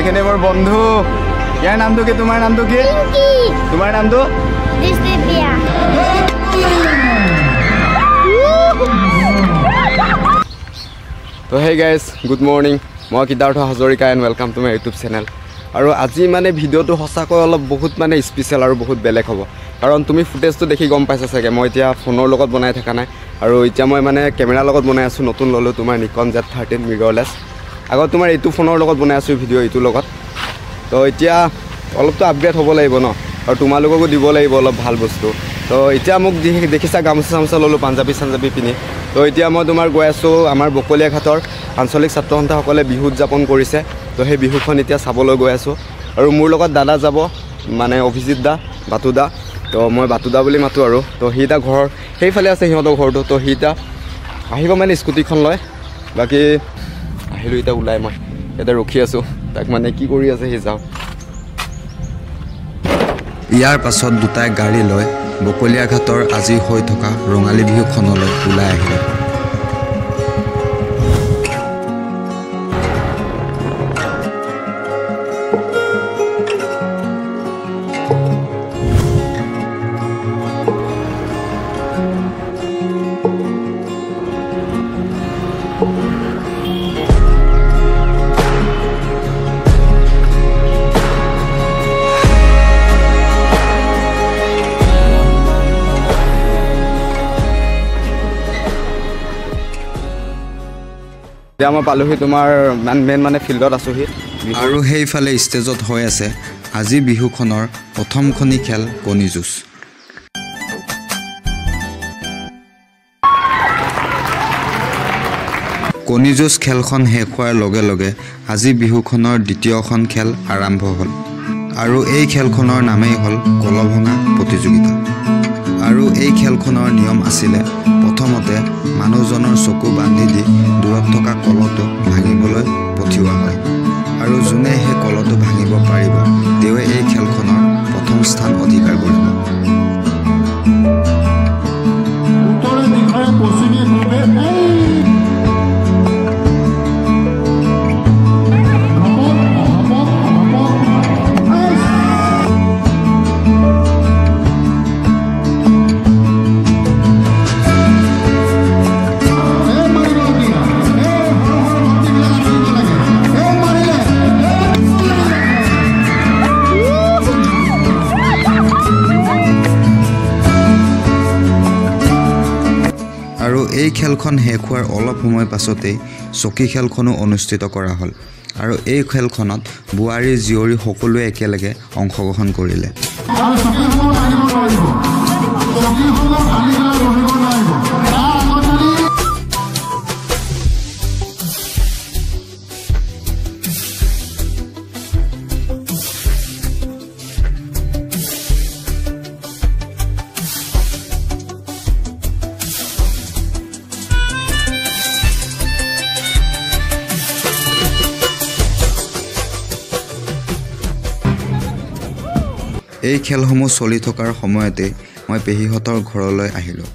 এইখানে মোৰ বন্ধু ইয়াৰ নামটো কি তোমাৰ নামটো কি তোমাৰ নামটো দিস্তিয়া তো হে গাইজ গুড মৰ্নিং মই Kidarth Hazarika and welcome to my YouTube channel আৰু আজি মানে ভিডিঅ'টো সঁচাকৈ অলপ বহুত মানে স্পেচিয়েল আৰু বহুত বেলেগ হ'ব কাৰণ তুমি ফুটেজটো দেখি গম পাইছা চাগে মই এতিয়া ফোনৰ লগত বনাই থকা নাই আৰু এতিয়া মই মানে কেমেৰাৰ লগত বনাই আছোঁ নতুন ল'লোঁ তোমাৰ নিকন Z13 মিৰৰলেছ আগত তোমাৰ এইটো ফোনৰ লগত বনাই আছোঁ ভিডিঅ' এইটোৰ লগত তো এতিয়া অলপতো আপগ্ৰেড হ'ব লাগিব ন আৰু তোমালোককো দিব লাগিব অলপ ভাল বস্তু তো এতিয়া মোক দেখিছা গামোচা চামোচা ল'লোঁ পাঞ্জাবী পিন্ধি তো এতিয়া মই তোমাৰ গৈ আছোঁ আমাৰ বকলীয়া ঘাটৰ আঞ্চলিক ছাত্ৰ সন্থাসকলে বিহু উদযাপন কৰিছে তো সেই বিহুখন এতিয়া চাবলৈ গৈ আছোঁ আৰু মোৰ লগত দাদা যাব মানে অভিজিত দা বাটু দা তো মই বাটু দা বুলি মাতোঁ আৰু তো সিটা ঘৰ সেইফালে আছে সিহঁতৰ ঘৰটো তো সিটা আহিব মানে স্কুটিখন লয় বাকী আহিলোঁ এতিয়া ওলাই মই এতিয়া ৰখি আছোঁ তাক মানে কি কৰি আছে সি যাওঁ ইয়াৰ পাছত দুটাই গাড়ী লৈ বকলীয়া ঘাটৰ আজি হৈ থকা ৰঙালী বিহুখনলৈ ওলাই আহিলে এতিয়া মই পালোহি তোমাৰ মেইন মানে ফিল্ডত আছোঁহি আৰু সেইফালে ষ্টেজত হৈ আছে আজি বিহুখনৰ প্ৰথমখনি খেল কণী যুঁজ কণী যুঁজ খেলখন শেষ হোৱাৰ লগে লগে আজি বিহুখনৰ দ্বিতীয়খন খেল আৰম্ভ হ'ল আৰু এই খেলখনৰ নামেই হ'ল কলভঙা প্ৰতিযোগিতা আৰু এই খেলখনৰ নিয়ম আছিলে প্ৰথমতে মানুহজনৰ চকু বান্ধি দি দূৰত থকা কলটো ভাঙিবলৈ পঠিওৱা হয় আৰু যোনে সেই কলটো ভাঙিব পাৰিব তেওঁৱে এই খেলখনৰ প্ৰথম স্থান অধিকাৰ কৰিব আৰু এই খেলখন শেষ হোৱাৰ অলপ সময় পাছতেই চকী খেলখনো অনুষ্ঠিত কৰা হ'ল আৰু এই খেলখনত বোৱাৰী জীয়ৰী সকলোৱে একেলগে অংশগ্ৰহণ কৰিলে এই খেলসমূহ চলি থকাৰ সময়তে মই পেহীহঁতৰ ঘৰলৈ আহিলোঁ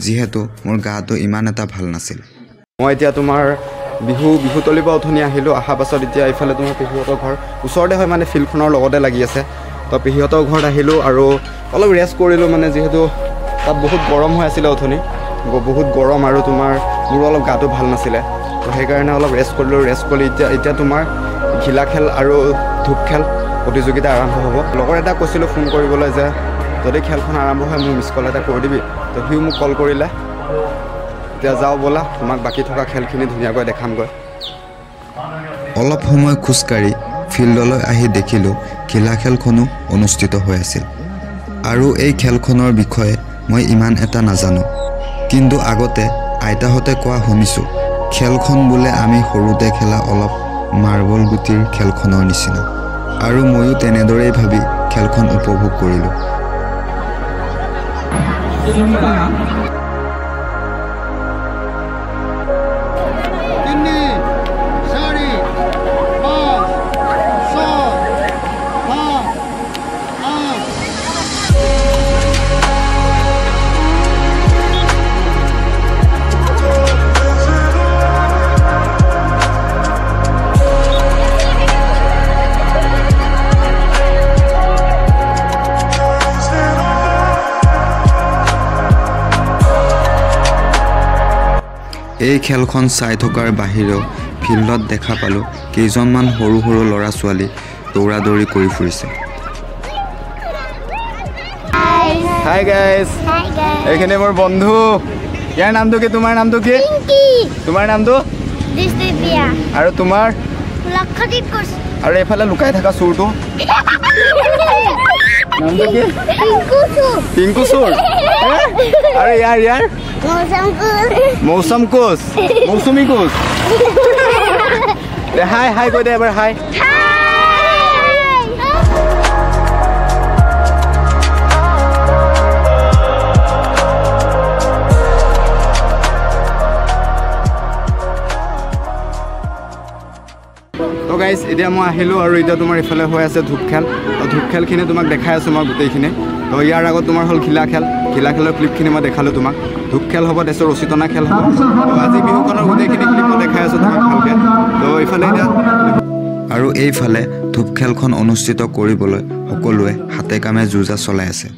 যিহেতু মোৰ গাটো ইমান এটা ভাল নাছিল মই এতিয়া তোমাৰ বিহুতলিৰ পৰা উঠনি আহিলোঁ অহাৰ পাছত এতিয়া এইফালে তোমাৰ পেহীহঁতৰ ঘৰ ওচৰতে হয় মানে ফিল্ডখনৰ লগতে লাগি আছে তো পেহীহঁতৰ ঘৰত আহিলোঁ আৰু অলপ ৰেষ্ট কৰিলোঁ মানে যিহেতু তাত বহুত গৰম হৈ আছিলে উঠনি বহুত গৰম আৰু তোমাৰ মোৰো অলপ গাটো ভাল নাছিলে তো সেইকাৰণে অলপ ৰেষ্ট কৰিলোঁ ৰেষ্ট কৰি এতিয়া তোমাৰ ঘিলা খেল আৰু ধূপ খেল প্ৰতিযোগিতা আৰম্ভ হ'ব লগৰ এটা কৈছিলোঁ ফোন কৰিবলৈ যে যদি খেলখন আৰম্ভ হয় মোক মিছ কল এটা কৰি দিবি তো সিও মোক কল কৰিলে এতিয়া যাওঁ ব'লা তোমাক বাকী থকা খেলখিনি ধুনীয়াকৈ দেখামগৈ অলপ সময় খোজকাঢ়ি ফিল্ডলৈ আহি দেখিলোঁ ঘিলা খেলখনো অনুষ্ঠিত হৈ আছিল আৰু এই খেলখনৰ বিষয়ে মই ইমান এটা নাজানো কিন্তু আগতে আইতাহঁতে কোৱা শুনিছোঁ খেলখন বোলে আমি সৰুতে খেলা অলপ মাৰ্বল গুটিৰ খেলখনৰ নিচিনা আৰু ময়ো তেনেদৰেই ভাবি খেলখন উপভোগ কৰিলোঁ এই খেলখন চাই থকাৰ বাহিৰেও ফিল্ডত দেখা পালোঁ কেইজনমান সৰু সৰু ল'ৰা ছোৱালী দৌৰা দৌৰি কৰি ফুৰিছে। হাই গাইজ, এইখিনি মোৰ বন্ধু। ইয়াৰ নামটো কি? তোমাৰ নামটো কি? তোমাৰ নামটো? আৰু তোমাৰ? আৰু এইফালে লুকাই থকা চোৰটো নামটো কি? পিংকু চোৰ। আৰু ইয়াৰ মৌচম কোচ, মৌচুমী কোচ। হাই হাই কৈ দে এবাৰ হাই। তো গাইজ এতিয়া মই আহিলোঁ আৰু এতিয়া তোমাৰ ইফালে হৈ আছে ধূপ খেল। তো ধূপ খেলখিনি তোমাক দেখাই আছোঁ মই গোটেইখিনি। তো ইয়াৰ আগত তোমাৰ হ'ল ঘিলা খেল। ঘিলা খেলৰ ক্লিপখিনি মই দেখালোঁ তোমাক। ধূপ খেল হ'ব, তাৰপিছত ৰছী টনা খেল হ'ব। তো আজি বিহুখনৰ গোটেইখিনি ক্লিপ মই দেখাই আছোঁ তোমাক ভালকৈ। তো এইফালে এতিয়া আৰু এইফালে ধূপ খেলখন অনুষ্ঠিত কৰিবলৈ সকলোৱে হাতে কামে যো-জা চলাই আছে।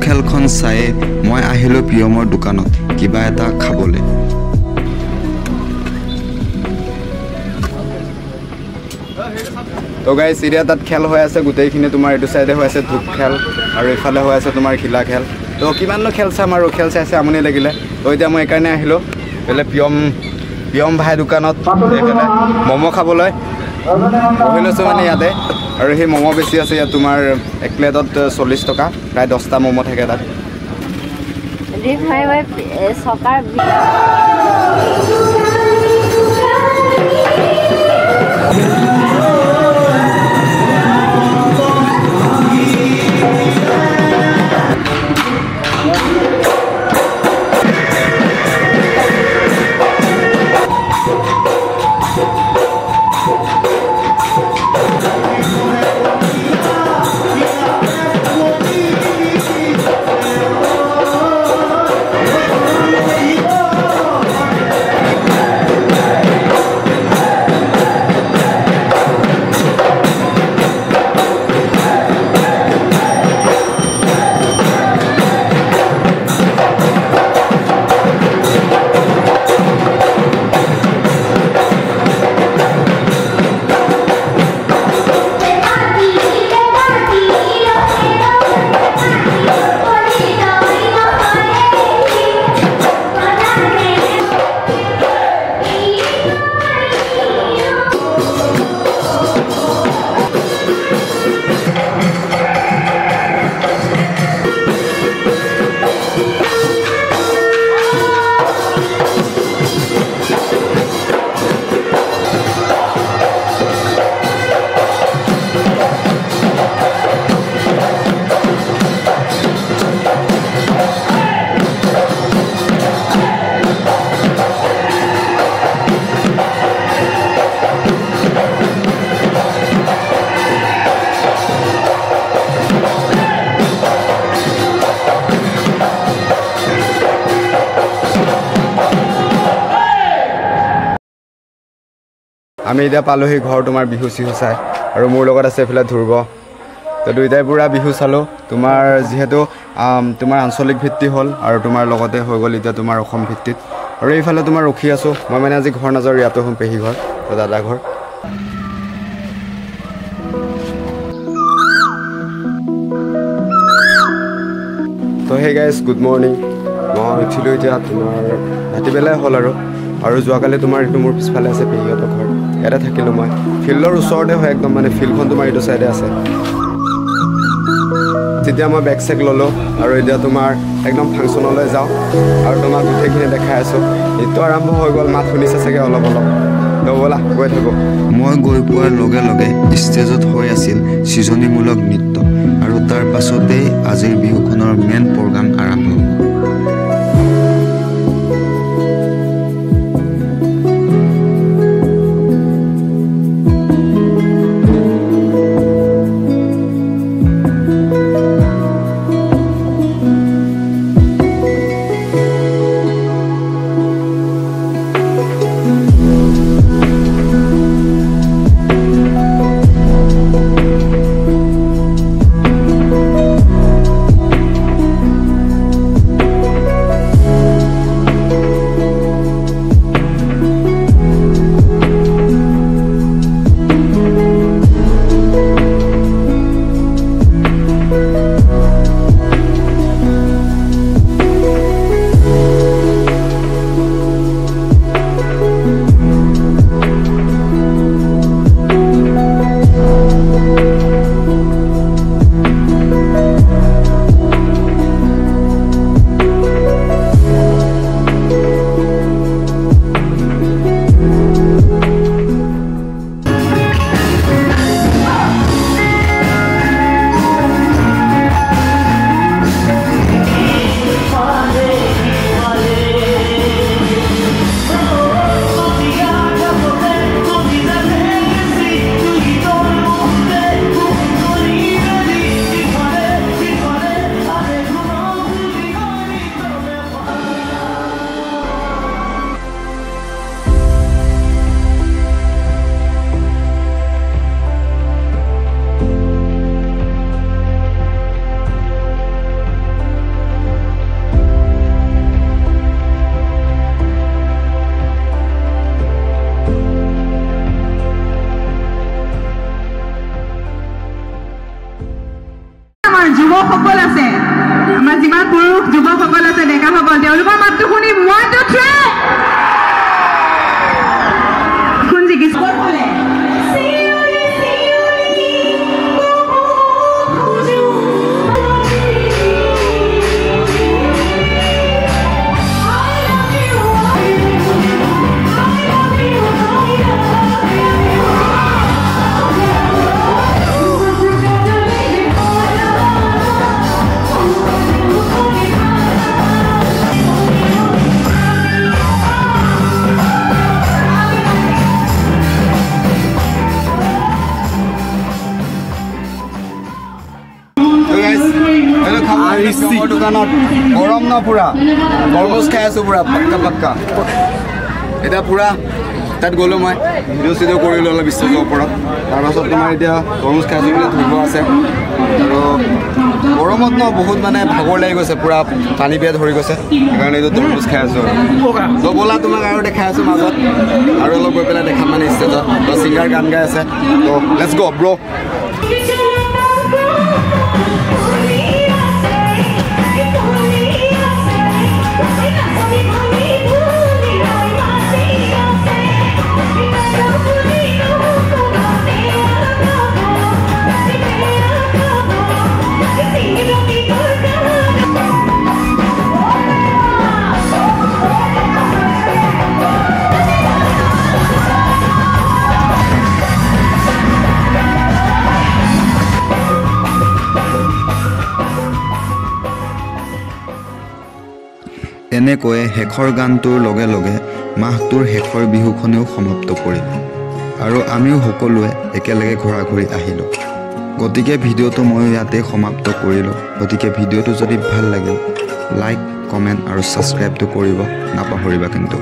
খেলখন চায়ে মই আহিলোঁ প্ৰিয়মৰ দোকানত কিবা এটা খাবলৈ। তো গাইজ এতিয়া তাত খেল হৈ আছে গোটেইখিনি। তোমাৰ এইটো চাইডে হৈ আছে ধূপ খেল আৰু এইফালে হৈ আছে তোমাৰ ঘিলা খেল। তো কিমাননো খেল চাম আৰু, খেল চাই চাই আমনি লাগিলে। তো এতিয়া মই এইকাৰণে আহিলোঁ এইফালে প্ৰিয়ম ভাই দোকানত এইফালে ম'ম' খাবলৈ বহি লৈছোঁ মানে ইয়াতে। আৰু সেই ম'ম' বেছি আছে ইয়াত তোমাৰ এক প্লেটত 40 টকা, প্ৰায় 10টা ম'ম' থাকে তাত। আমি এতিয়া পালোহি ঘৰ তোমাৰ বিহু চিহু চাই। আৰু মোৰ লগত আছে এইফালে ধ্ৰুৱ। তো দুইটাই পুৰা বিহু চালোঁ। তোমাৰ যিহেতু তোমাৰ আঞ্চলিক ভিত্তি হ'ল আৰু তোমাৰ লগতে হৈ গ'ল এতিয়া তোমাৰ অসম ভিত্তিত। আৰু এইফালে তোমাৰ ৰখি আছোঁ মই, মানে আজি ঘৰ নাযাওঁ, ইয়াতো হ'ম পেহী ঘৰ, তো দাদা ঘৰ। তো হে গাইজ গুড মৰ্ণিং। মই উঠিলোঁ এতিয়া তোমাৰ ৰাতিবেলাই হ'ল আৰু যোৱাকালি তোমাৰ এইটো মোৰ পিছফালে আছে পেহীহঁতৰ ঘৰ, ইয়াতে থাকিলোঁ মই। ফিল্ডৰ ওচৰতে হয় একদম, মানে ফিল্ডখন তোমাৰ এইটো চাইডে আছে। যেতিয়া মই বেগ চেক ল'লোঁ আৰু এতিয়া তোমাৰ একদম ফাংচনলৈ যাওঁ আৰু তোমাক গোটেইখিনি দেখাই আছোঁ নৃত্য আৰম্ভ হৈ গ'ল মাত শুনিছে চাগে অলপ তো ব'লা গৈ থাকোঁ মই গৈ পোৱাৰ লগে লগে ষ্টেজত হৈ আছিল সৃজনীমূলক নৃত্য আৰু তাৰ পাছতেই আজিৰ বিহুখনৰ মেইন প্ৰগ্ৰাম আৰম্ভ হ'ব যুৱকসকল আছে আমাৰ যিমান পুৰুষ যুৱকসকল আছে ডেকাসকল তেওঁলোকৰ মাতটো শুনি 1 2 3 শুনজি কি স্কোৰ বলে দোকানত গৰম ন পুৰা তৰমুজ খাই আছোঁ পুৰা পাক্কা এতিয়া পুৰা তাত গ'লোঁ মই ভিডিঅ' চিডিঅ' কৰিলোঁ অলপ ষ্টেজৰ ওপৰত তাৰপাছত তোমাৰ এতিয়া তৰমুজ খাই আছোঁ বুলি ধৰিব আছে আৰু গৰমত ন বহুত মানে ভাগৰ লাগি গৈছে পুৰা পানী পিয়াহ ধৰি গৈছে সেইকাৰণে এইটো তৰমুজ খাই আছোঁ আৰু তো ব'লা তোমাক আৰু দেখাই আছোঁ মাজত আৰু অলপ গৈ পেলাই দেখাম মানে ষ্টেজত তো ছিংগাৰ গান গাই আছে তো লেটছ গ' ব্ৰ' এনেকৈয়ে শেষৰ গানটোৰ লগে লগে মাহটোৰ শেষৰ বিহুখনেও সমাপ্ত কৰিল আৰু আমিও সকলোৱে একেলগে ঘৰা ঘূৰি আহিলোঁ গতিকে ভিডিঅ'টো মই ইয়াতে সমাপ্ত কৰিলোঁ গতিকে ভিডিঅ'টো যদি ভাল লাগিল লাইক কমেণ্ট আৰু ছাবস্ক্ৰাইবটো কৰিব নাপাহৰিবা কিন্তু